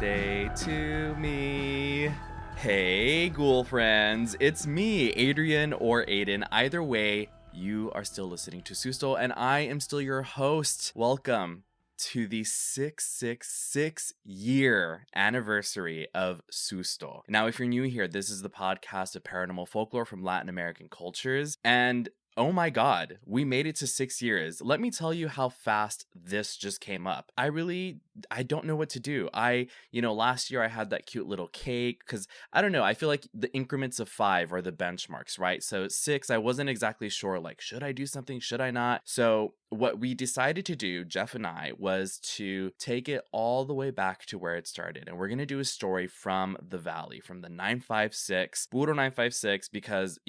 birthday to me. Hey, ghoul friends. It's me, Adrian or Ayden. Either way, you are still listening to Susto, and I am still your host. Welcome to the 666-year anniversary of Susto. Now, if you're new here, this is the podcast of paranormal folklore from Latin American cultures, and oh my God, we made it to 6 years. Let me tell you how fast this just came up. I don't know what to do. Last year I had that cute little cake because I don't know. I feel like the increments of 5 are the benchmarks, right? So 6, I wasn't exactly sure, like, should I do something? Should I not? So what we decided to do, Jeff and I, was to take it all the way back to where it started. And we're going to do a story from the valley, from the 956, Puro 956, because,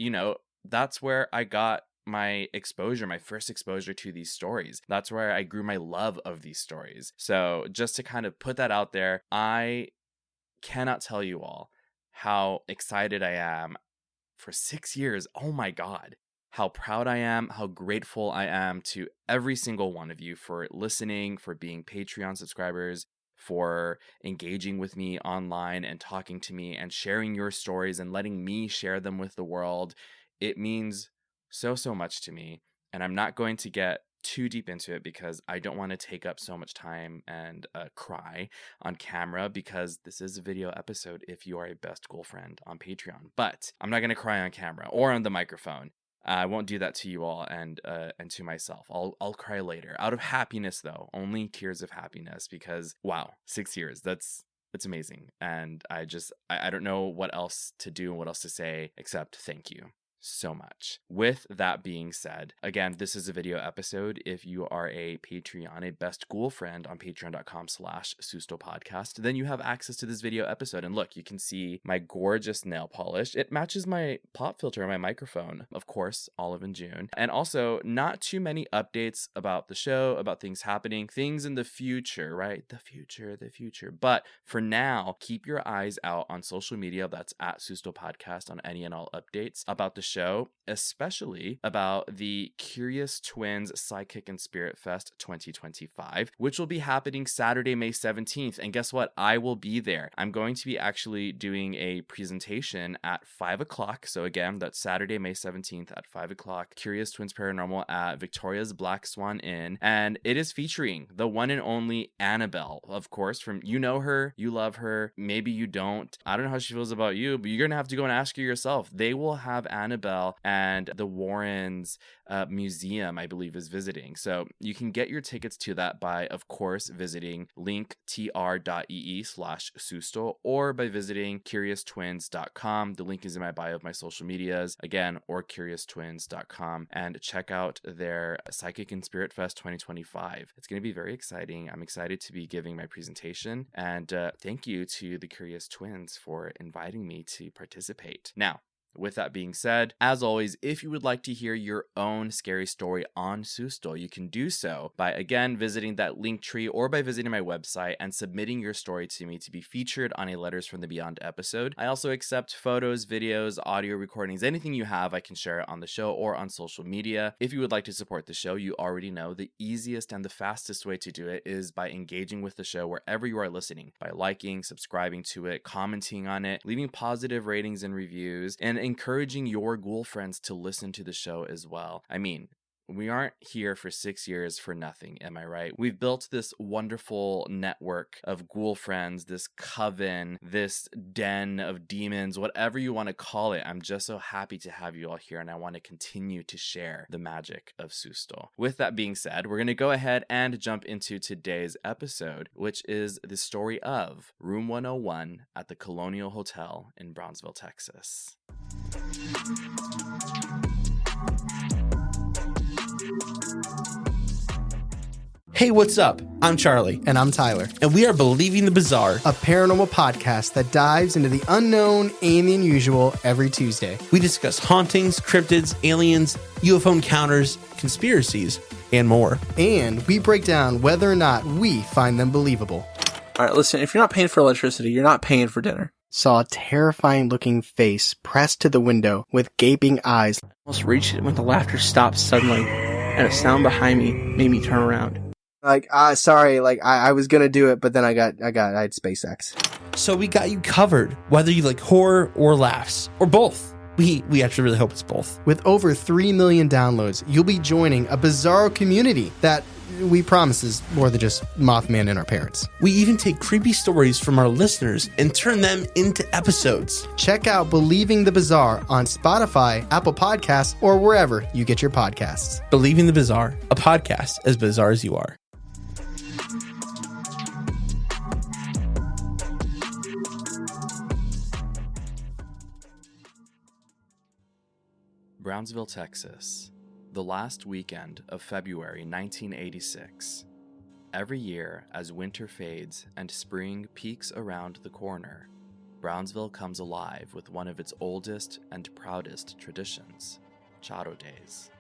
that's where I got my first exposure to these stories. That's where I grew my love of these stories. So just to kind of put that out there, I cannot tell you all how excited I am for 6 years. Oh my God. How proud I am, how grateful I am to every single one of you for listening, for being Patreon subscribers, for engaging with me online and talking to me and sharing your stories and letting me share them with the world. It means so much to me, and I'm not going to get too deep into it because I don't want to take up so much time and cry on camera, because this is a video episode if you are a best ghoul friend on Patreon. But I'm not going to cry on camera or on the microphone. I won't do that to you all and to myself. I'll cry later out of happiness, though, only tears of happiness, because wow, 6 years, it's amazing. And I don't know what else to do and what else to say except thank you so much. With that being said, again, this is a video episode. If you are a Patreon, a best ghoul friend on patreon.com/Susto podcast, then you have access to this video episode. And look, you can see my gorgeous nail polish. It matches my pop filter on my microphone, of course, Olive and June. And also not too many updates about the show, about things happening, things in the future, right? The future. But for now, keep your eyes out on social media. That's at Susto podcast on any and all updates about the show, especially about the Curious Twins Psychic and Spirit Fest 2025, which will be happening Saturday, May 17th. And guess what? I will be there. I'm going to be actually doing a presentation at 5 o'clock. So again, that's Saturday, May 17th at 5 o'clock, Curious Twins Paranormal at Victoria's Black Swan Inn. And it is featuring the one and only Annabelle, of course, you know her, you love her, maybe you don't. I don't know how she feels about you, but you're going to have to go and ask her yourself. They will have Annabelle and the Warrens Museum, I believe, is visiting. So you can get your tickets to that by, of course, visiting linktr.ee/Susto or by visiting CuriousTwins.com. The link is in my bio of my social medias, again, or CuriousTwins.com, and check out their Psychic and Spirit Fest 2025. It's going to be very exciting. I'm excited to be giving my presentation, and thank you to the Curious Twins for inviting me to participate. Now, with that being said, as always, if you would like to hear your own scary story on Susto, you can do so by, again, visiting that link tree or by visiting my website and submitting your story to me to be featured on a Letters from the Beyond episode. I also accept photos, videos, audio recordings, anything you have, I can share it on the show or on social media. If you would like to support the show, you already know the easiest and the fastest way to do it is by engaging with the show wherever you are listening, by liking, subscribing to it, commenting on it, leaving positive ratings and reviews, and encouraging your ghoul friends to listen to the show as well. I mean, we aren't here for 6 years for nothing, am I right? We've built this wonderful network of ghoul friends, this coven, this den of demons, whatever you want to call it. I'm just so happy to have you all here, and I want to continue to share the magic of Susto. With that being said, we're going to go ahead and jump into today's episode, which is the story of Room 101 at the Colonial Hotel in Brownsville, Texas. Hey, what's up? I'm Charlie. And I'm Tyler. And we are Believing the Bizarre, a paranormal podcast that dives into the unknown and the unusual every Tuesday. We discuss hauntings, cryptids, aliens, UFO encounters, conspiracies, and more. And we break down whether or not we find them believable. All right, listen, if you're not paying for electricity, you're not paying for dinner. Saw a terrifying looking face pressed to the window with gaping eyes. Almost reached it when the laughter stopped suddenly, and a sound behind me made me turn around. Like, sorry, like I was gonna do it, but then I had SpaceX. So we got you covered, whether you like horror or laughs, or both. We actually really hope it's both. With over 3 million downloads, you'll be joining a bizarro community that we promise is more than just Mothman and our parents. We even take creepy stories from our listeners and turn them into episodes. Check out Believing the Bizarre on Spotify, Apple Podcasts, or wherever you get your podcasts. Believing the Bizarre, a podcast as bizarre as you are. Brownsville, Texas, the last weekend of February 1986. Every year, as winter fades and spring peaks around the corner, Brownsville comes alive with one of its oldest and proudest traditions, Charro Days.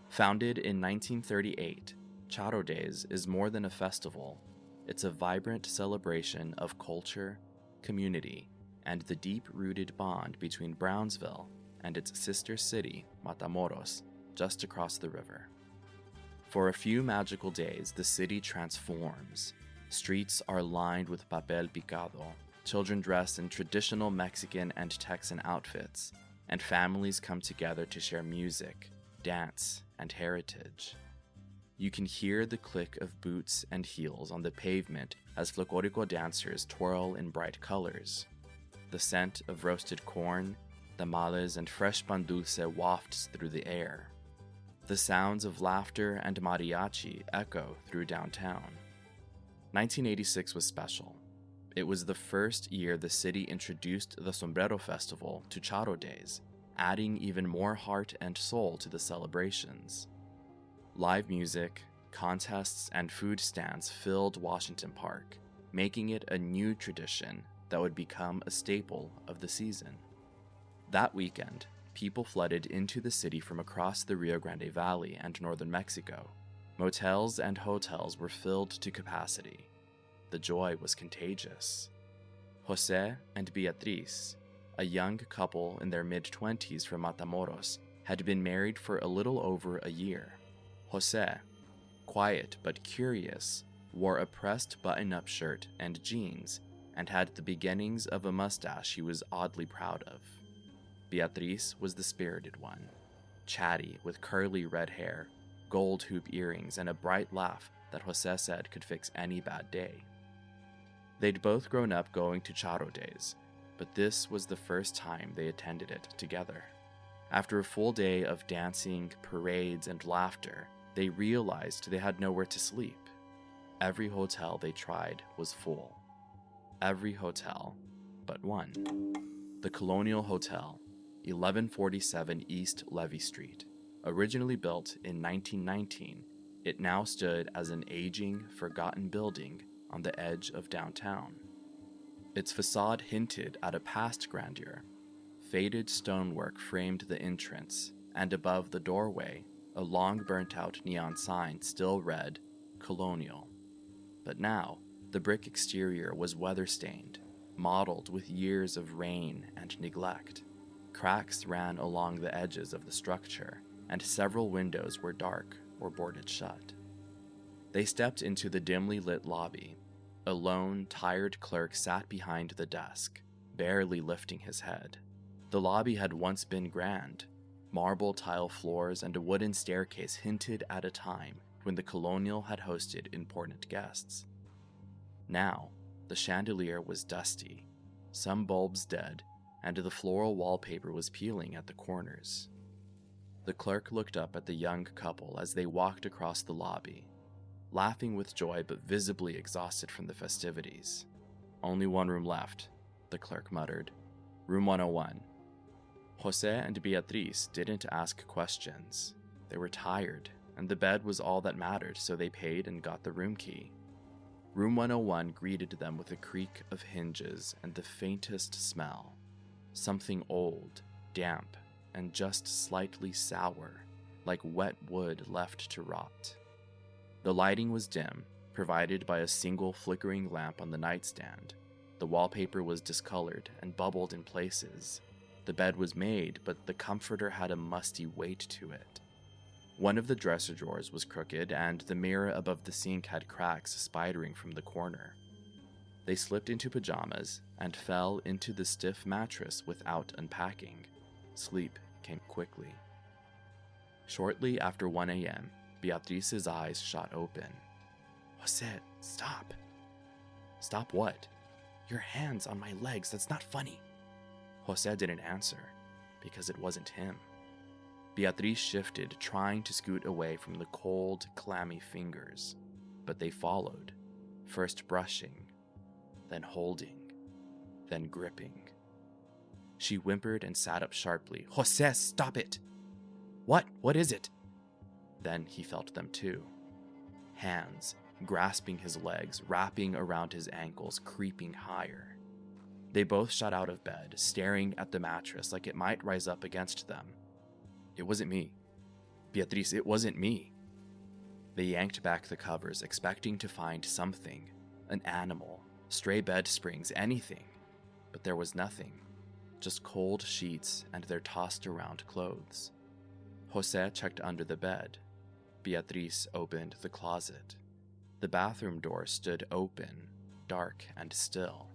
Founded in 1938, Charro Days is more than a festival. It's a vibrant celebration of culture, community, and the deep-rooted bond between Brownsville and its sister city, Matamoros, just across the river. For a few magical days, the city transforms. Streets are lined with papel picado, children dress in traditional Mexican and Texan outfits, and families come together to share music, dance, and heritage. You can hear the click of boots and heels on the pavement as folklorico dancers twirl in bright colors. The scent of roasted corn, tamales, and fresh pan dulce wafts through the air. The sounds of laughter and mariachi echo through downtown. 1986 was special. It was the first year the city introduced the Sombrero Festival to Charro Days, adding even more heart and soul to the celebrations. Live music, contests, and food stands filled Washington Park, making it a new tradition that would become a staple of the season. That weekend, people flooded into the city from across the Rio Grande Valley and northern Mexico. Motels and hotels were filled to capacity. The joy was contagious. Jose and Beatriz, a young couple in their mid-20s from Matamoros, had been married for a little over a year. Jose, quiet but curious, wore a pressed button-up shirt and jeans and had the beginnings of a mustache he was oddly proud of. Beatriz was the spirited one, chatty with curly red hair, gold hoop earrings, and a bright laugh that Jose said could fix any bad day. They'd both grown up going to Charro Days, but this was the first time they attended it together. After a full day of dancing, parades, and laughter, they realized they had nowhere to sleep. Every hotel they tried was full. Every hotel but one. The Colonial Hotel, 1147 East Levy Street. Originally built in 1919, it now stood as an aging, forgotten building on the edge of downtown. Its facade hinted at a past grandeur. Faded stonework framed the entrance, and above the doorway, a long burnt-out neon sign still read, Colonial. But now, the brick exterior was weather-stained, mottled with years of rain and neglect. Cracks ran along the edges of the structure, and several windows were dark or boarded shut. They stepped into the dimly lit lobby. A lone, tired clerk sat behind the desk, barely lifting his head. The lobby had once been grand. Marble tile floors and a wooden staircase hinted at a time when the Colonial had hosted important guests. Now, the chandelier was dusty, some bulbs dead, and the floral wallpaper was peeling at the corners. The clerk looked up at the young couple as they walked across the lobby, laughing with joy but visibly exhausted from the festivities. "Only one room left," the clerk muttered. "Room 101. Jose and Beatriz didn't ask questions. They were tired, and the bed was all that mattered, so they paid and got the room key. Room 101 greeted them with a creak of hinges and the faintest smell. Something old, damp, and just slightly sour, like wet wood left to rot. The lighting was dim, provided by a single flickering lamp on the nightstand. The wallpaper was discolored and bubbled in places. The bed was made, but the comforter had a musty weight to it. One of the dresser drawers was crooked, and the mirror above the sink had cracks spidering from the corner. They slipped into pajamas and fell into the stiff mattress without unpacking. Sleep came quickly. Shortly after 1 a.m., Beatrice's eyes shot open. "Jose, stop." "Stop what?" "Your hands on my legs, that's not funny." Jose didn't answer, because it wasn't him. Beatrice shifted, trying to scoot away from the cold, clammy fingers, but they followed, first brushing, then holding, then gripping. She whimpered and sat up sharply. "Jose, stop it!" "What? What is it?" Then he felt them too. Hands grasping his legs, wrapping around his ankles, creeping higher. They both shot out of bed, staring at the mattress like it might rise up against them. "It wasn't me. Beatrice, it wasn't me." They yanked back the covers, expecting to find something, an animal, stray bed springs, anything. But there was nothing, just cold sheets and their tossed around clothes. Jose checked under the bed. Beatrice opened the closet. The bathroom door stood open, dark and still.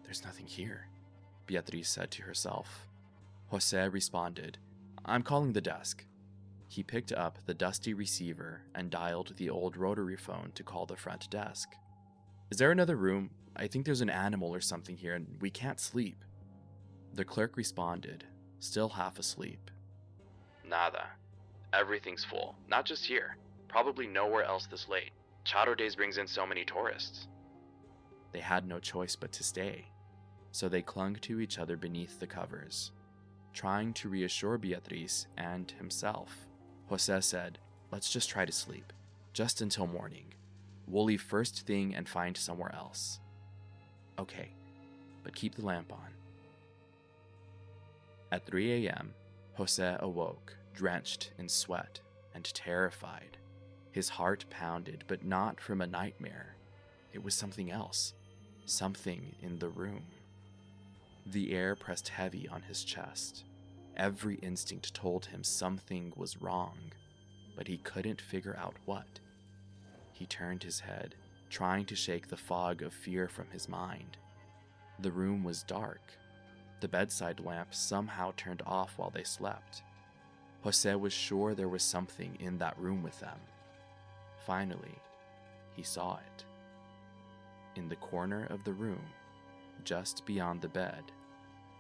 "There's nothing here," Beatrice said to herself. Jose responded, "I'm calling the desk." He picked up the dusty receiver and dialed the old rotary phone to call the front desk. "Is there another room? I think there's an animal or something here and we can't sleep." The clerk responded, still half asleep. "Nada. Everything's full. Not just here. Probably nowhere else this late. Charro Days brings in so many tourists." They had no choice but to stay, so they clung to each other beneath the covers, trying to reassure Beatrice and himself. Jose said, "Let's just try to sleep, just until morning. We'll leave first thing and find somewhere else." "Okay, but keep the lamp on." At 3 a.m., Jose awoke, drenched in sweat and terrified. His heart pounded, but not from a nightmare. It was something else, something in the room. The air pressed heavy on his chest. Every instinct told him something was wrong, but he couldn't figure out what. He turned his head, trying to shake the fog of fear from his mind. The room was dark. The bedside lamp somehow turned off while they slept. Jose was sure there was something in that room with them. Finally, he saw it. In the corner of the room, just beyond the bed,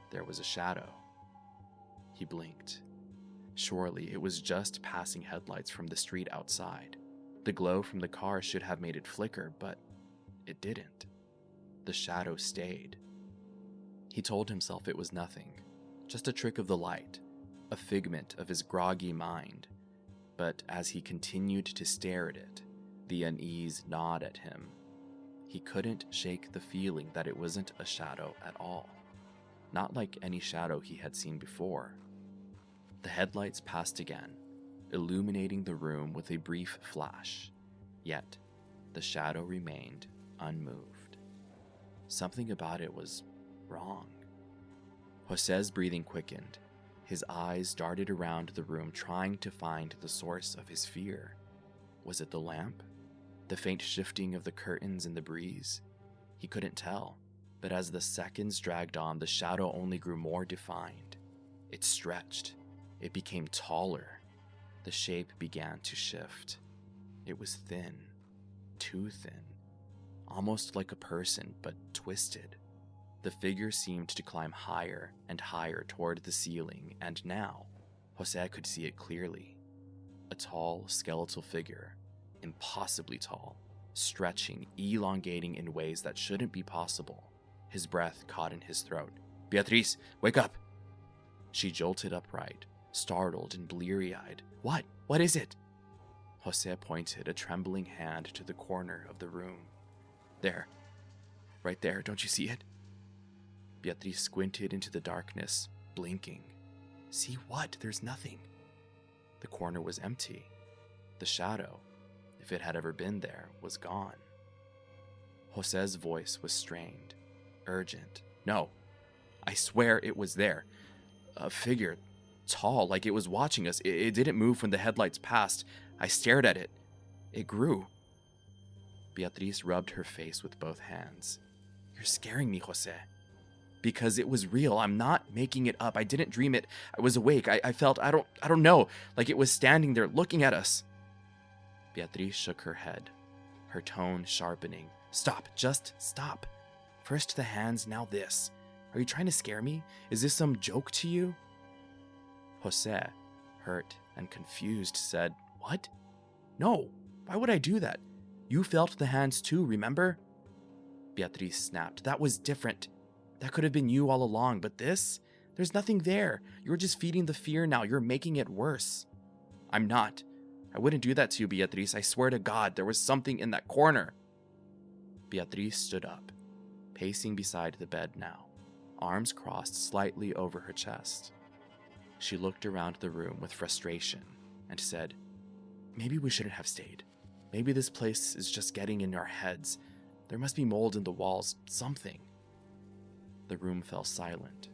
there was a shadow. He blinked. Surely it was just passing headlights from the street outside. The glow from the car should have made it flicker, but it didn't. The shadow stayed. He told himself it was nothing, just a trick of the light, a figment of his groggy mind. But as he continued to stare at it, the unease gnawed at him. He couldn't shake the feeling that it wasn't a shadow at all. Not like any shadow he had seen before. The headlights passed again, illuminating the room with a brief flash. Yet, the shadow remained unmoved. Something about it was wrong. Jose's breathing quickened. His eyes darted around the room, trying to find the source of his fear. Was it the lamp? The faint shifting of the curtains in the breeze? He couldn't tell, but as the seconds dragged on, the shadow only grew more defined. It stretched. It became taller. The shape began to shift. It was thin, too thin, almost like a person, but twisted. The figure seemed to climb higher and higher toward the ceiling, and now, Jose could see it clearly. A tall, skeletal figure, impossibly tall, stretching, elongating in ways that shouldn't be possible. His breath caught in his throat. "Beatrice, wake up!" She jolted upright, startled and bleary-eyed. "What? What is it?" Jose pointed a trembling hand to the corner of the room. "There. Right there, don't you see it?" Beatrice squinted into the darkness, blinking. "See what? There's nothing." The corner was empty. The shadow, if it had ever been there, was gone. Jose's voice was strained, urgent. "No, I swear it was there. A figure, tall, like it was watching us. It didn't move when the headlights passed. I stared at it. It grew. Beatriz rubbed her face with both hands. You're scaring me, Jose. Because it was real. I'm not making it up. I didn't dream it. I was awake. I felt, I don't know, like it was standing there looking at us. Beatriz shook her head, her tone sharpening. Stop, just stop. First the hands, now this. Are you trying to scare me? Is this some joke to you? Jose, hurt and confused, said, What? No, why would I do that? You felt the hands too, remember? Beatriz snapped. That was different. That could have been you all along, but this? There's nothing there. You're just feeding the fear now. You're making it worse. I'm not. I wouldn't do that to you, Beatriz. I swear to God, there was something in that corner. Beatriz stood up, pacing beside the bed now, arms crossed slightly over her chest. She looked around the room with frustration and said, Maybe we shouldn't have stayed. Maybe this place is just getting in our heads. There must be mold in the walls, something. The room fell silent,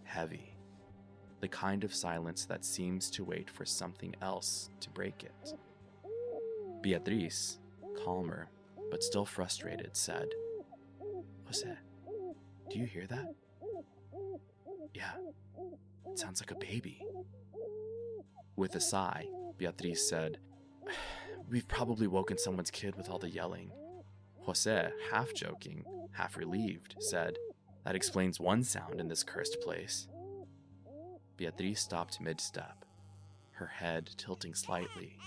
heavy, the kind of silence that seems to wait for something else to break it. Beatriz, calmer but still frustrated, said, Jose, do you hear that? Yeah, it sounds like a baby. With a sigh, Beatriz said, We've probably woken someone's kid with all the yelling. Jose, half joking, half relieved, said, That explains one sound in this cursed place. Beatriz stopped mid-step, her head tilting slightly.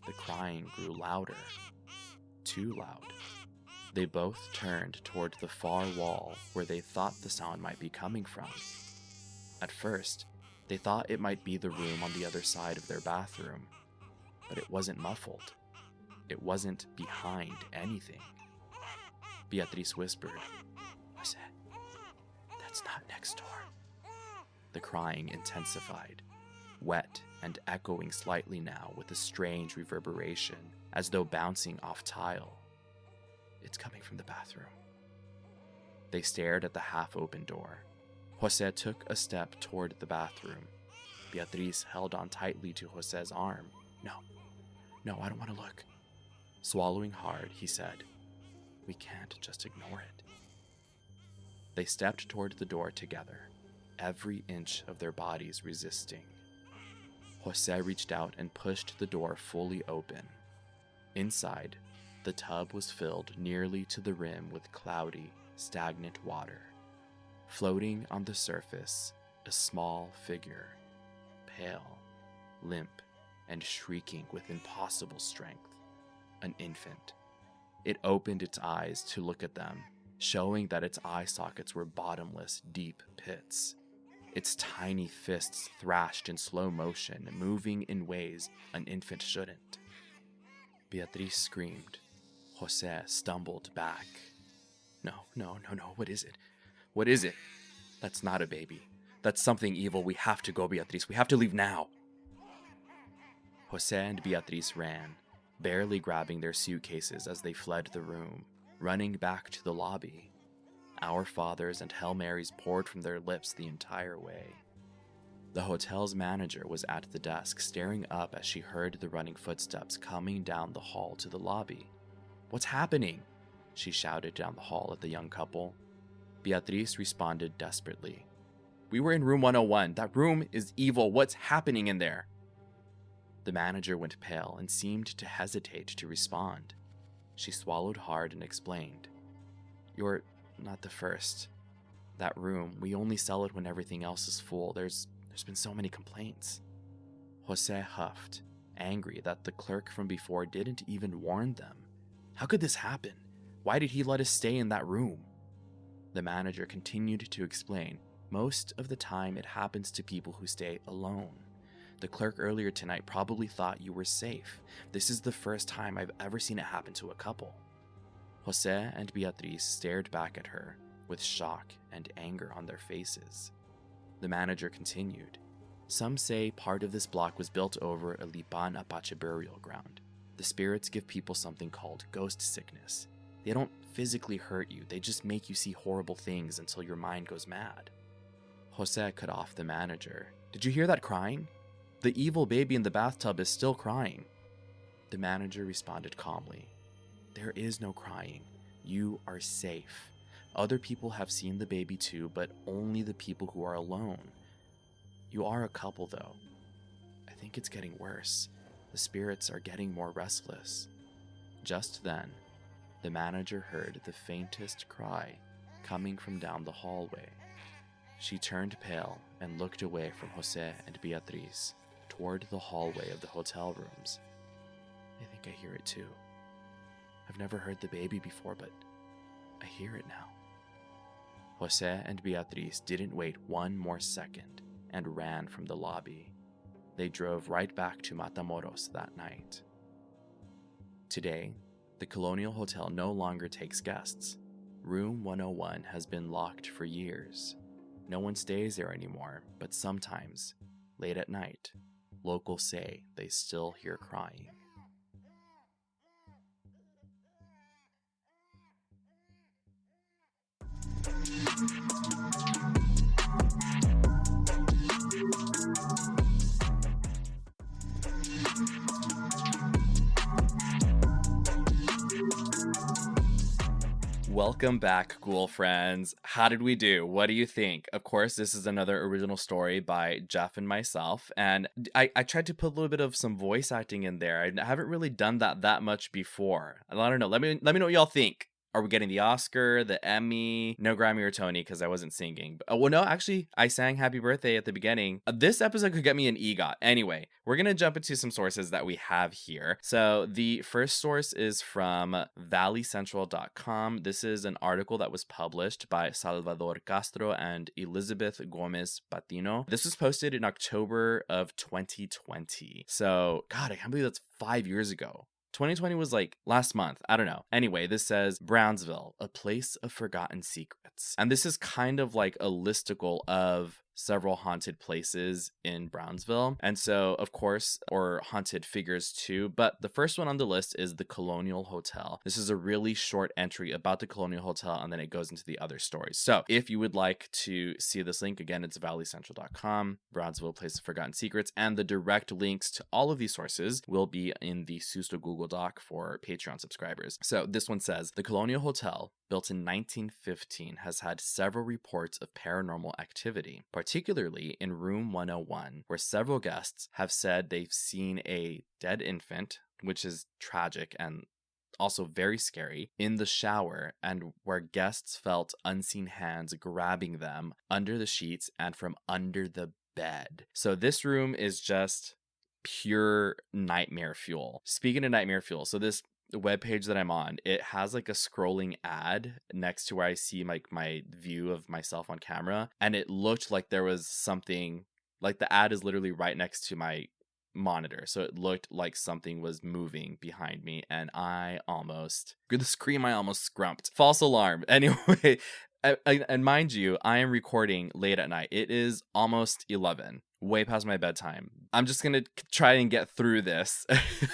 The crying grew louder, too loud. They both turned toward the far wall where they thought the sound might be coming from. At first, they thought it might be the room on the other side of their bathroom, but it wasn't muffled. It wasn't behind anything. Beatriz whispered, Jose, that's not next door. The crying intensified, wet and echoing slightly now with a strange reverberation, as though bouncing off tile. It's coming from the bathroom. They stared at the half-open door. Jose took a step toward the bathroom. Beatriz held on tightly to Jose's arm. No, I don't want to look. Swallowing hard, he said, We can't just ignore it. They stepped toward the door together, every inch of their bodies resisting. Jose reached out and pushed the door fully open. Inside, the tub was filled nearly to the rim with cloudy, stagnant water. Floating on the surface, a small figure, pale, limp, and shrieking with impossible strength. An infant. It opened its eyes to look at them, showing that its eye sockets were bottomless, deep pits. Its tiny fists thrashed in slow motion, moving in ways an infant shouldn't. Beatriz screamed. Jose stumbled back. No, what is it? What is it? That's not a baby. That's something evil. We have to go, Beatriz. We have to leave now. Jose and Beatriz ran, barely grabbing their suitcases as they fled the room, running back to the lobby. Our Fathers and Hail Marys poured from their lips the entire way. The hotel's manager was at the desk, staring up as she heard the running footsteps coming down the hall to the lobby. What's happening? She shouted down the hall at the young couple. Beatriz responded desperately. We were in room 101. That room is evil. What's happening in there? The manager went pale and seemed to hesitate to respond. She swallowed hard and explained. You're not the first. That room, we only sell it when everything else is full. There's been so many complaints. Jose huffed, angry that the clerk from before didn't even warn them. How could this happen? Why did he let us stay in that room? The manager continued to explain. Most of the time it happens to people who stay alone. The clerk earlier tonight probably thought you were safe. This is the first time I've ever seen it happen to a couple. Jose and Beatriz stared back at her, with shock and anger on their faces. The manager continued. Some say part of this block was built over a Lipan Apache burial ground. The spirits give people something called ghost sickness. They don't physically hurt you, they just make you see horrible things until your mind goes mad. Jose cut off the manager, Did you hear that crying? The evil baby in the bathtub is still crying. The manager responded calmly. There is no crying. You are safe. Other people have seen the baby too, but only the people who are alone. You are a couple though. I think it's getting worse. The spirits are getting more restless. Just then, the manager heard the faintest cry coming from down the hallway. She turned pale and looked away from Jose and Beatriz toward the hallway of the hotel rooms. I think I hear it too. I've never heard the baby before, but I hear it now. Jose and Beatriz didn't wait one more second and ran from the lobby. They drove right back to Matamoros that night. Today, the Colonial Hotel no longer takes guests. Room 101 has been locked for years. No one stays there anymore, but sometimes, late at night, locals say they still hear crying. Welcome back, ghoul friends. How did we do? What do you think? Of course, this is another original story by Jeff and myself, and I tried to put a little bit of some voice acting in there. I haven't really done that much before. I don't know. Let me know what y'all think. Are we getting the Oscar, the Emmy? No Grammy or Tony because I wasn't singing. Well, no, actually, I sang Happy Birthday at the beginning. This episode could get me an EGOT. Anyway, we're going to jump into some sources that we have here. So the first source is from valleycentral.com. This is an article that was published by Salvador Castro and Elizabeth Gomez Patino. This was posted in October of 2020. So, God, I can't believe that's 5 years ago. 2020 was like last month. I don't know. Anyway, this says Brownsville, a place of forgotten secrets. And this is kind of like a listicle of several haunted places in Brownsville. And so, of course, or haunted figures too. But the first one on the list is the Colonial Hotel. This is a really short entry about the Colonial Hotel, and then it goes into the other stories. So if you would like to see this link, again, it's valleycentral.com, Brownsville, Place of Forgotten Secrets, and the direct links to all of these sources will be in the Susto Google Doc for Patreon subscribers. So this one says, the Colonial Hotel, built in 1915, has had several reports of paranormal activity, particularly in room 101, where several guests have said they've seen a dead infant, which is tragic and also very scary, in the shower, and where guests felt unseen hands grabbing them under the sheets and from under the bed. So this room is just pure nightmare fuel. Speaking of nightmare fuel, so this webpage that I'm on, it has like a scrolling ad next to where I see like my view of myself on camera, and it looked like there was something, like the ad is literally right next to my monitor, so it looked like something was moving behind me, and I almost scrumped. False alarm. Anyway, and mind you, I am recording late at night. It is almost 11, way past my bedtime. I'm just gonna try and get through this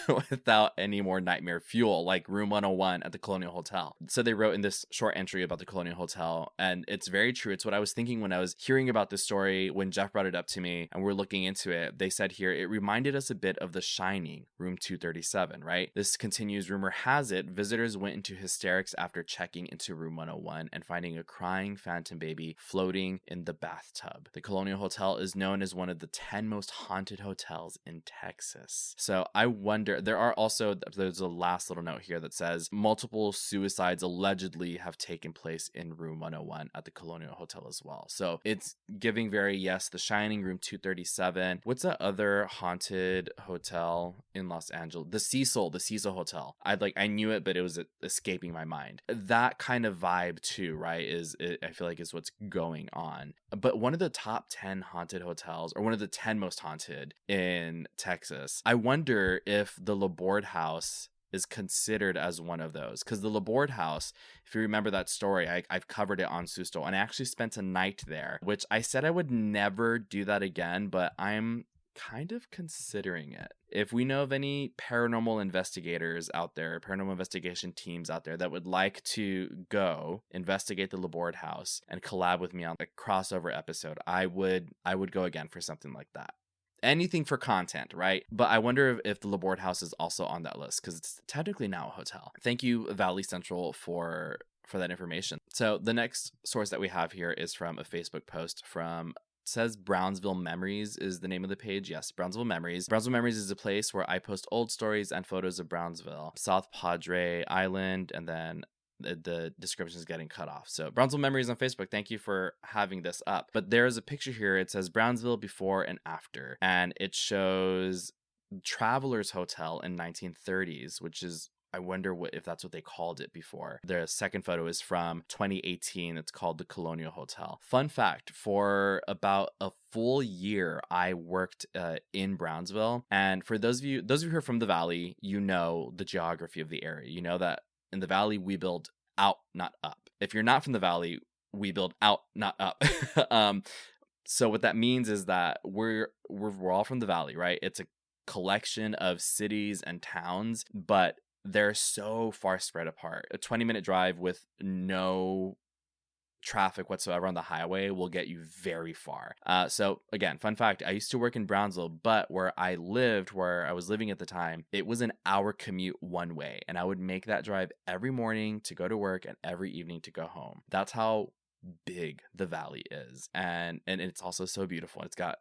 without any more nightmare fuel, like room 101 at the Colonial Hotel. So they wrote in this short entry about the Colonial Hotel, and it's very true. It's what I was thinking when I was hearing about this story, when Jeff brought it up to me and we're looking into it. They said here, it reminded us a bit of The Shining, room 237, right? This continues, rumor has it, visitors went into hysterics after checking into room 101 and finding a crying phantom baby floating in the bathtub. The Colonial Hotel is known as one of the 10 most haunted hotels in Texas. So I wonder, there's a last little note here that says multiple suicides allegedly have taken place in room 101 at the Colonial Hotel as well. So it's giving very, yes, The Shining, room 237. What's that other haunted hotel in Los Angeles? The Cecil Hotel. I knew it, but it was escaping my mind. That kind of vibe too, right? I feel like is what's going on. But one of the top 10 haunted hotels, or one of the 10 most haunted in Texas, I wonder if the Laborde House is considered as one of those, because the Laborde House, if you remember that story, I've covered it on Susto, and I actually spent a night there, which I said I would never do that again, but I'm kind of considering it. If we know of any paranormal investigators out there, paranormal investigation teams out there that would like to go investigate the Laborde house and collab with me on a crossover episode, I would go again for something like that. Anything for content, right? But I wonder if the Laborde house is also on that list, because it's technically now a hotel. Thank you, Valley Central, for that information. So the next source that we have here is from a Facebook post from, says Brownsville Memories is the name of the page. Yes, Brownsville Memories. Brownsville Memories is a place where I post old stories and photos of Brownsville, South Padre Island, and then the description is getting cut off. So Brownsville Memories on Facebook, thank you for having this up. But there's a picture here. It says Brownsville before and after, and it shows Travelers Hotel in 1930s, which is, I wonder if that's what they called it before. The second photo is from 2018. It's called the Colonial Hotel. Fun fact, for about a full year, I worked in Brownsville. And for those of you who are from the Valley, you know the geography of the area. You know that in the Valley, we build out, not up. If you're not from the Valley, we build out, not up. So what that means is that we're all from the Valley, right? It's a collection of cities and towns, but they're so far spread apart. A 20-minute drive with no traffic whatsoever on the highway will get you very far. So again, fun fact, I used to work in Brownsville, but where I was living at the time, it was an hour commute one way. And I would make that drive every morning to go to work and every evening to go home. That's how big the Valley is. And it's also so beautiful. It's got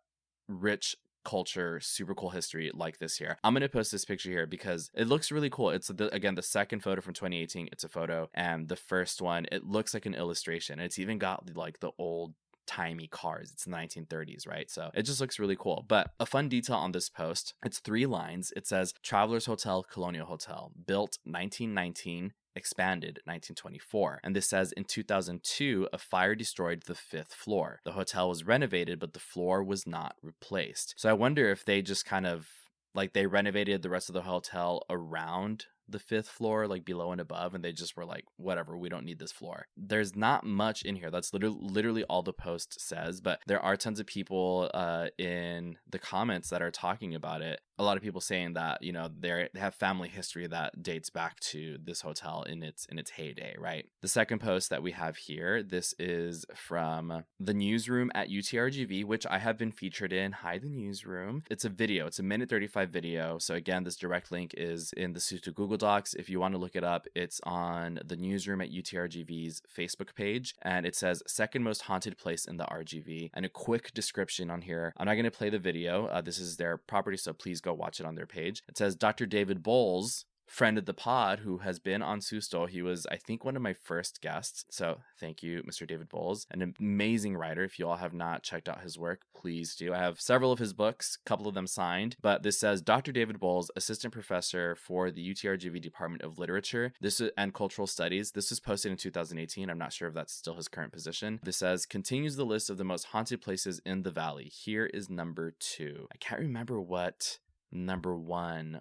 rich culture, super cool history like this here. I'm going to post this picture here because it looks really cool. It's again the second photo from 2018. It's a photo, and the first one, it looks like an illustration. It's even got like the old timey cars. It's 1930s, right? So it just looks really cool. But a fun detail on this post, it's 3 lines. It says Travelers Hotel, Colonial Hotel, built 1919, expanded 1924. And this says in 2002, a fire destroyed the 5th floor. The hotel was renovated, but the floor was not replaced. So I wonder if they just kind of like they renovated the rest of the hotel around the 5th floor, like below and above, and they just were like, whatever, we don't need this floor. There's not much in here. That's literally all the post says, but there are tons of people in the comments that are talking about it. A lot of people saying that, you know, they have family history that dates back to this hotel in its heyday, right? The second post that we have here, this is from the newsroom at UTRGV, which I have been featured in. Hi, the newsroom. It's a video. It's a minute 35 video. So again, this direct link is in the Susto Google Docs. If you want to look it up, it's on the newsroom at UTRGV's Facebook page, and it says second most haunted place in the RGV, and a quick description on here. I'm not going to play the video. This is their property, so please go watch it on their page. It says Dr. David Bowles, friend of the pod, who has been on Susto. He was, I think, one of my first guests. So thank you, Mr. David Bowles, an amazing writer. If you all have not checked out his work, please do. I have several of his books, a couple of them signed, but this says Dr. David Bowles, assistant professor for the UTRGV Department of Literature and Cultural Studies. This was posted in 2018. I'm not sure if that's still his current position. This says continues the list of the most haunted places in the Valley. Here is number 2. I can't remember what number 1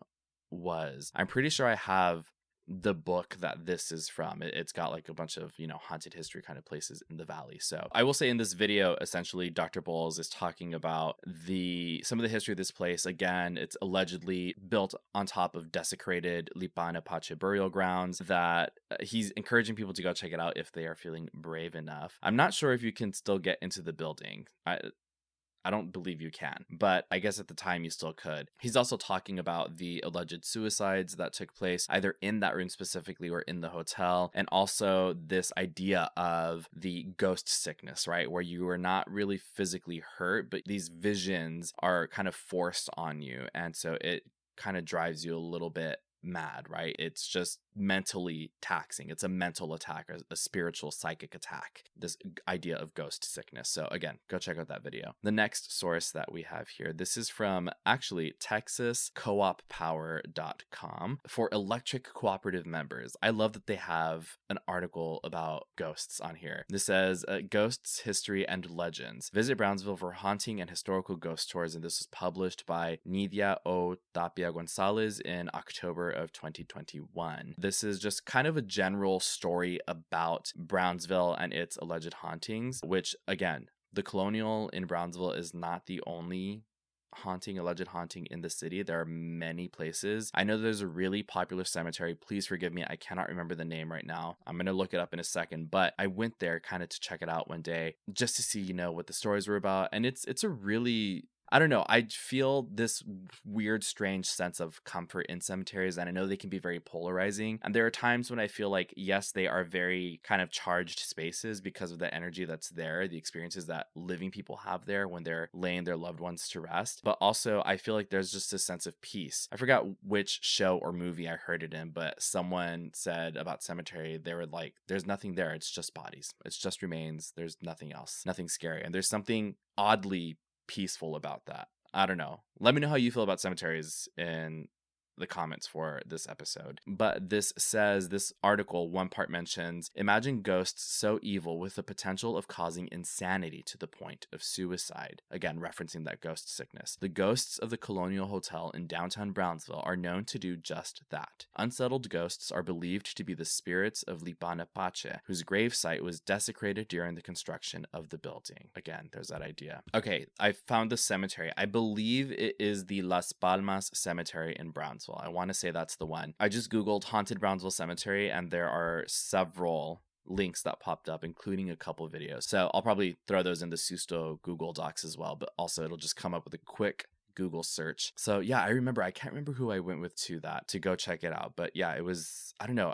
was. I'm pretty sure I have the book that this is from. It's got like a bunch of, you know, haunted history kind of places in the Valley. So I will say in this video, essentially Dr. Bowles is talking about some of the history of this place. Again, it's allegedly built on top of desecrated Lipan Apache burial grounds that he's encouraging people to go check it out if they are feeling brave enough. I'm not sure if you can still get into the building. I don't believe you can, but I guess at the time you still could. He's also talking about the alleged suicides that took place either in that room specifically or in the hotel, and also this idea of the ghost sickness, right? Where you are not really physically hurt, but these visions are kind of forced on you. And so it kind of drives you a little bit mad, right? It's just mentally taxing. It's a mental attack, a spiritual psychic attack, this idea of ghost sickness. So again, go check out that video. The next source that we have here, this is from actually texascooppower.com for electric cooperative members. I love that they have an article about ghosts on here. This says ghosts, history, and legends. Visit Brownsville for haunting and historical ghost tours, and this was published by Nidia O. Tapia Gonzalez in October of 2021. This is just kind of a general story about Brownsville and its alleged hauntings, which again, the Colonial in Brownsville is not the only alleged haunting in the city, there are many places. I know there's a really popular cemetery. Please forgive me, I cannot remember the name right now. I'm gonna look it up in a second, but I went there kind of to check it out one day just to see, what the stories were about. And it's a really, I don't know. I feel this weird, strange sense of comfort in cemeteries, and I know they can be very polarizing. And there are times when I feel like, yes, they are very kind of charged spaces because of the energy that's there, the experiences that living people have there when they're laying their loved ones to rest. But also, I feel like there's just a sense of peace. I forgot which show or movie I heard it in, but someone said about cemetery, they were like, there's nothing there. It's just bodies. It's just remains. There's nothing else, nothing scary. And there's something oddly peaceful about that. I don't know. Let me know how you feel about cemeteries in the comments for this episode. But this article, one part mentions, imagine ghosts so evil with the potential of causing insanity to the point of suicide. Again, referencing that ghost sickness. The ghosts of the Colonial Hotel in downtown Brownsville are known to do just that. Unsettled ghosts are believed to be the spirits of Lipana Pace, whose gravesite was desecrated during the construction of the building. Again, there's that idea. Okay, I found the cemetery. I believe it is the Las Palmas Cemetery in Brownsville. I want to say that's the one. I just Googled Haunted Brownsville Cemetery, and there are several links that popped up, including a couple videos. So I'll probably throw those in the Susto Google Docs as well, but also it'll just come up with a quick Google search. So yeah, I can't remember who I went with to go check it out. But yeah, it was, I don't know,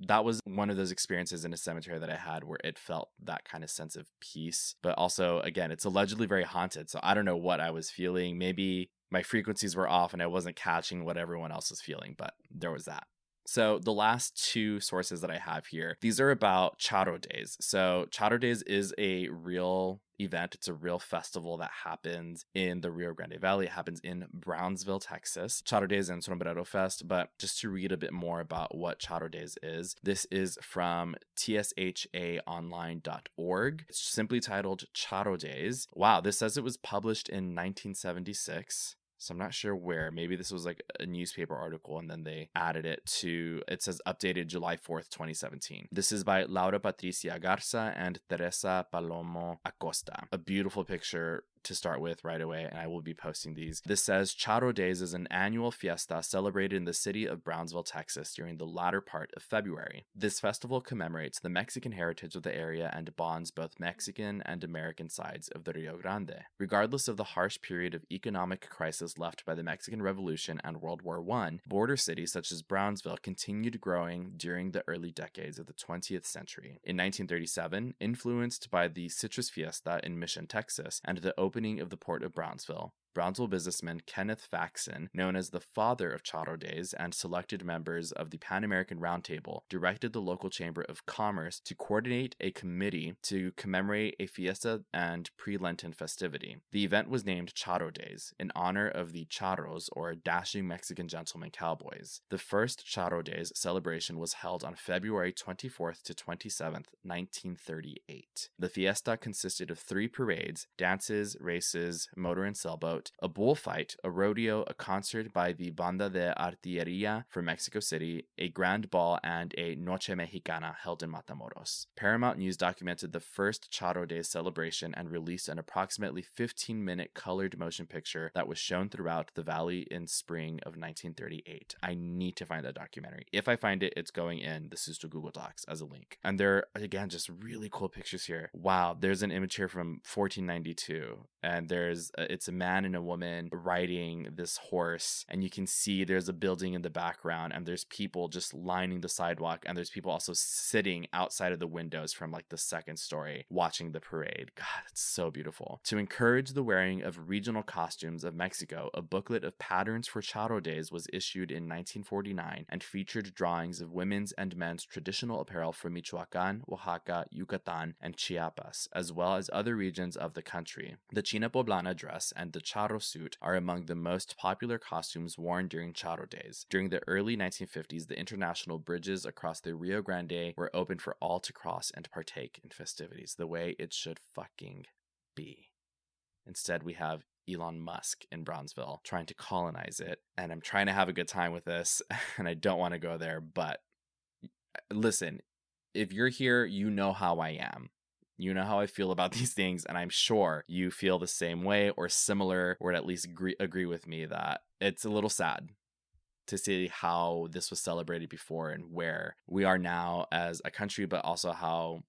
that was one of those experiences in a cemetery that I had where it felt that kind of sense of peace. But also, again, it's allegedly very haunted. So I don't know what I was feeling. Maybe my frequencies were off and I wasn't catching what everyone else was feeling, but there was that. So the last two sources that I have here, these are about Charro Days. So Charro Days is a real event. It's a real festival that happens in the Rio Grande Valley. It happens in Brownsville, Texas. Charro Days and Sombrero Fest. But just to read a bit more about what Charro Days is, this is from tshaonline.org. It's simply titled Charro Days. Wow, this says it was published in 1976. So I'm not sure where. Maybe this was like a newspaper article and then they added it to, it says updated July 4th, 2017. This is by Laura Patricia Garza and Teresa Palomo Acosta. A beautiful picture to start with right away, and I will be posting these. This says Charro Days is an annual fiesta celebrated in the city of Brownsville, Texas during the latter part of February. This festival commemorates the Mexican heritage of the area and bonds both Mexican and American sides of the Rio Grande. Regardless of the harsh period of economic crisis left by the Mexican Revolution and World War I, border cities such as Brownsville continued growing during the early decades of the 20th century. In 1937, influenced by the Citrus Fiesta in Mission, Texas, and the opening of the port of Brownsville businessman Kenneth Faxon, known as the father of Charro Days, and selected members of the Pan American Roundtable, directed the local Chamber of Commerce to coordinate a committee to commemorate a fiesta and pre-Lenten festivity. The event was named Charro Days, in honor of the charros, or dashing Mexican gentlemen cowboys. The first Charro Days celebration was held on February 24th to 27th, 1938. The fiesta consisted of 3 parades, dances, races, motor and sailboat, a bullfight, a rodeo, a concert by the Banda de Artilleria from Mexico City, a grand ball, and a Noche Mexicana held in Matamoros. Paramount News documented the first Charro Days celebration and released an approximately 15-minute colored motion picture that was shown throughout the valley in spring of 1938. I need to find that documentary. If I find it, it's going in the Susto Google Docs as a link. And there are, again, just really cool pictures here. Wow, there's an image here from 1492, and it's a man and a woman riding this horse, and you can see there's a building in the background, and there's people just lining the sidewalk, and there's people also sitting outside of the windows from like the second story watching the parade. God, it's so beautiful. To encourage the wearing of regional costumes of Mexico, a booklet of patterns for Charro Days was issued in 1949 and featured drawings of women's and men's traditional apparel from Michoacan, Oaxaca, Yucatan, and Chiapas, as well as other regions of the country. The China Poblana dress and the charro suit are among the most popular costumes worn during Charro Days. During the early 1950s, the international bridges across the Rio Grande were open for all to cross and partake in festivities, the way it should fucking be. Instead, we have Elon Musk in Brownsville trying to colonize it, and I'm trying to have a good time with this, and I don't want to go there, but listen, if you're here, you know how I am. You know how I feel about these things, and I'm sure you feel the same way or similar, or at least agree with me that it's a little sad to see how this was celebrated before and where we are now as a country, but also how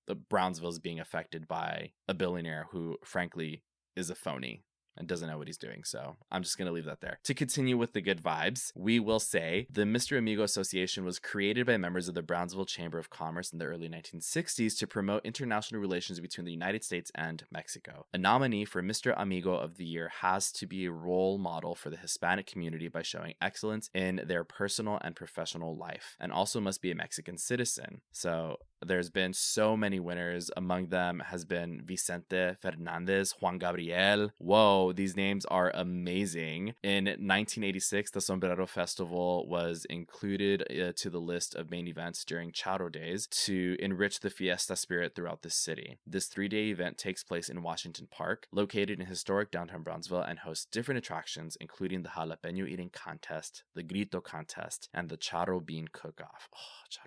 the Brownsville is being affected by a billionaire who, frankly, is a phony and doesn't know what he's doing. So I'm just going to leave that there. To continue with the good vibes, we will say the Mr. Amigo Association was created by members of the Brownsville Chamber of Commerce in the early 1960s to promote international relations between the United States and Mexico. A nominee for Mr. Amigo of the Year has to be a role model for the Hispanic community by showing excellence in their personal and professional life, and also must be a Mexican citizen. So there's been so many winners. Among them has been Vicente Fernandez, Juan Gabriel. Whoa, these names are amazing. In 1986, the Sombrero Festival was included to the list of main events during Charro Days to enrich the fiesta spirit throughout the city. This 3-day event takes place in Washington Park, located in historic downtown Brownsville, and hosts different attractions, including the jalapeno eating contest, the grito contest, and the charro bean cook-off. Oh, charro.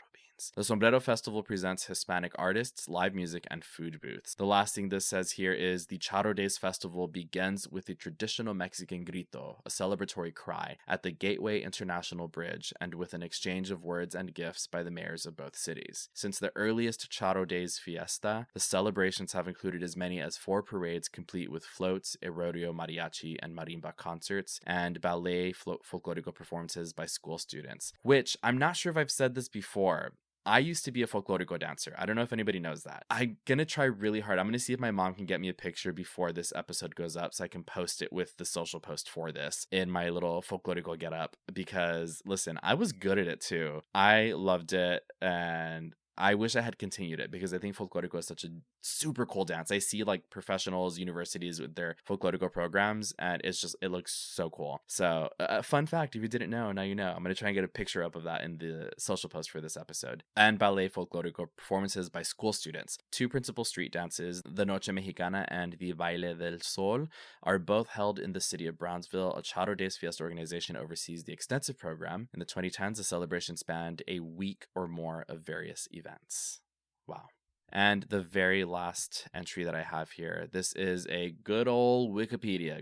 The Sombrero Festival presents Hispanic artists, live music, and food booths. The last thing this says here is the Charro Days Festival begins with the traditional Mexican grito, a celebratory cry, at the Gateway International Bridge, and with an exchange of words and gifts by the mayors of both cities. Since the earliest Charro Days fiesta, the celebrations have included as many as 4 parades complete with floats, a rodeo, mariachi, and marimba concerts, and ballet folklorico performances by school students, which I'm not sure if I've said this before. I used to be a folklorico dancer. I don't know if anybody knows that. I'm going to try really hard. I'm going to see if my mom can get me a picture before this episode goes up so I can post it with the social post for this in my little folklorico getup, because listen, I was good at it too. I loved it, and I wish I had continued it because I think folklorico is such a super cool dance. I see like professionals, universities with their folklorico programs, and it looks so cool. So fun fact, if you didn't know, now you know. I'm going to try and get a picture up of that in the social post for this episode. And ballet folklorico performances by school students. 2 principal street dances, the Noche Mexicana and the Baile del Sol, are both held in the city of Brownsville. A Charro Days Fiesta organization oversees the extensive program. In the 2010s, the celebration spanned a week or more of various events. Wow. And the very last entry that I have here, this is a good old Wikipedia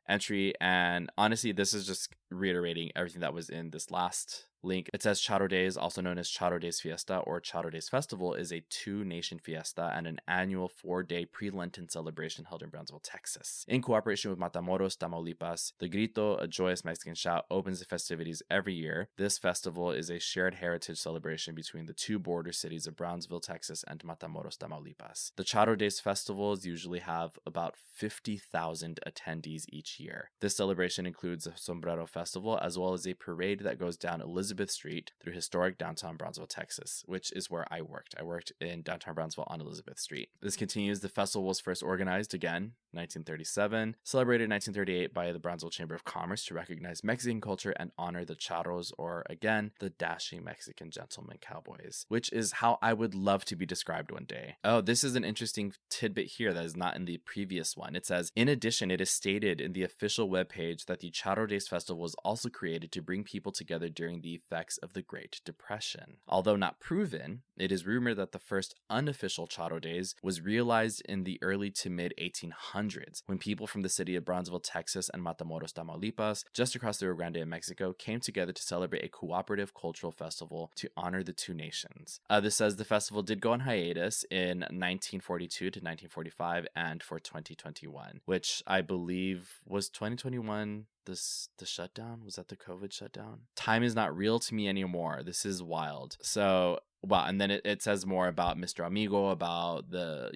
entry. And honestly, this is just reiterating everything that was in this last link. It says Charro Days, also known as Charro Days Fiesta or Charro Days Festival, is a 2-nation fiesta and an annual 4-day pre-Lenten celebration held in Brownsville, Texas. In cooperation with Matamoros, Tamaulipas, the Grito, a joyous Mexican shout, opens the festivities every year. This festival is a shared heritage celebration between the 2 border cities of Brownsville, Texas and Matamoros, Tamaulipas. The Charro Days festivals usually have about 50,000 attendees each year. This celebration includes a Sombrero Festival as well as a parade that goes down Elizabeth Street through historic downtown Brownsville, Texas, which is where I worked. I worked in downtown Brownsville on Elizabeth Street. This continues. The festival was first organized again 1937, celebrated in 1938 by the Brownsville Chamber of Commerce to recognize Mexican culture and honor the charros, or again, the dashing Mexican gentleman cowboys, which is how I would love to be described one day. Oh, this is an interesting tidbit here that is not in the previous one. It says, in addition, it is stated in the official webpage that the Charro Days Festival was also created to bring people together during the effects of the Great Depression. Although not proven, it is rumored that the first unofficial Charro Days was realized in the early to mid 1800s, when people from the city of Brownsville, Texas and Matamoros, Tamaulipas, just across the Rio Grande in Mexico, came together to celebrate a cooperative cultural festival to honor the 2 nations. This says the festival did go on hiatus in 1942 to 1945 and for 2021, which I believe was 2021 the shutdown? Was that the COVID shutdown? Time is not real to me anymore. This is wild. So, wow. And then it says more about Mr. Amigo, about the,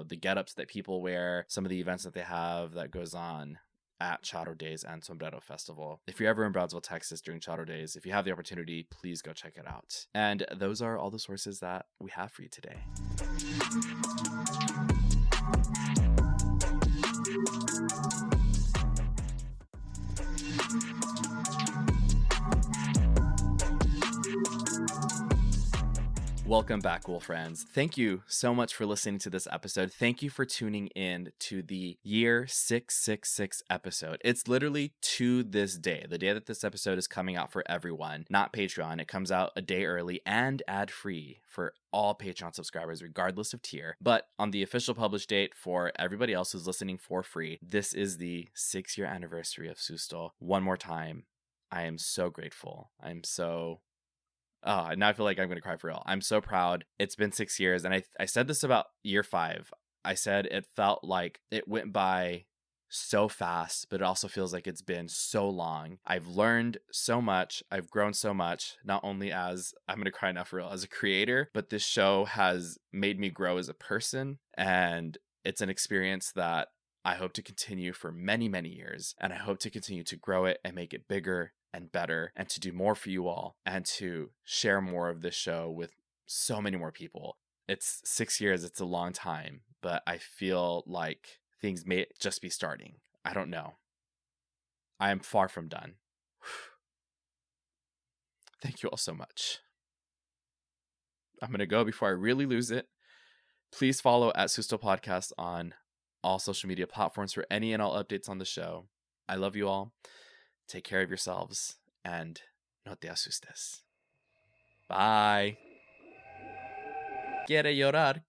the get-ups that people wear, some of the events that they have that goes on at Charro Days and Sombrero Festival. If you're ever in Brownsville, Texas during Charro Days, if you have the opportunity, please go check it out. And those are all the sources that we have for you today. Welcome back, cool friends. Thank you so much for listening to this episode. Thank you for tuning in to the year 666 episode. It's literally to this day, the day that this episode is coming out for everyone, not Patreon. It comes out a day early and ad-free for all Patreon subscribers, regardless of tier. But on the official published date for everybody else who's listening for free, this is the 6-year anniversary of Susto. One more time, I am so grateful. Now I feel like I'm going to cry for real. I'm so proud. It's been 6 years. And I said this about year 5. I said it felt like it went by so fast, but it also feels like it's been so long. I've learned so much. I've grown so much, not only as, I'm going to cry now for real, as a creator, but this show has made me grow as a person. And it's an experience that I hope to continue for many, many years. And I hope to continue to grow it and make it bigger and better, and to do more for you all, and to share more of this show with so many more people. It's 6 years, it's a long time, but I feel like things may just be starting. I don't know. I am far from done. Thank you all so much. I'm going to go before I really lose it. Please follow at Susto Podcast on all social media platforms for any and all updates on the show. I love you all. Take care of yourselves, and no te asustes. Bye. Quiere llorar.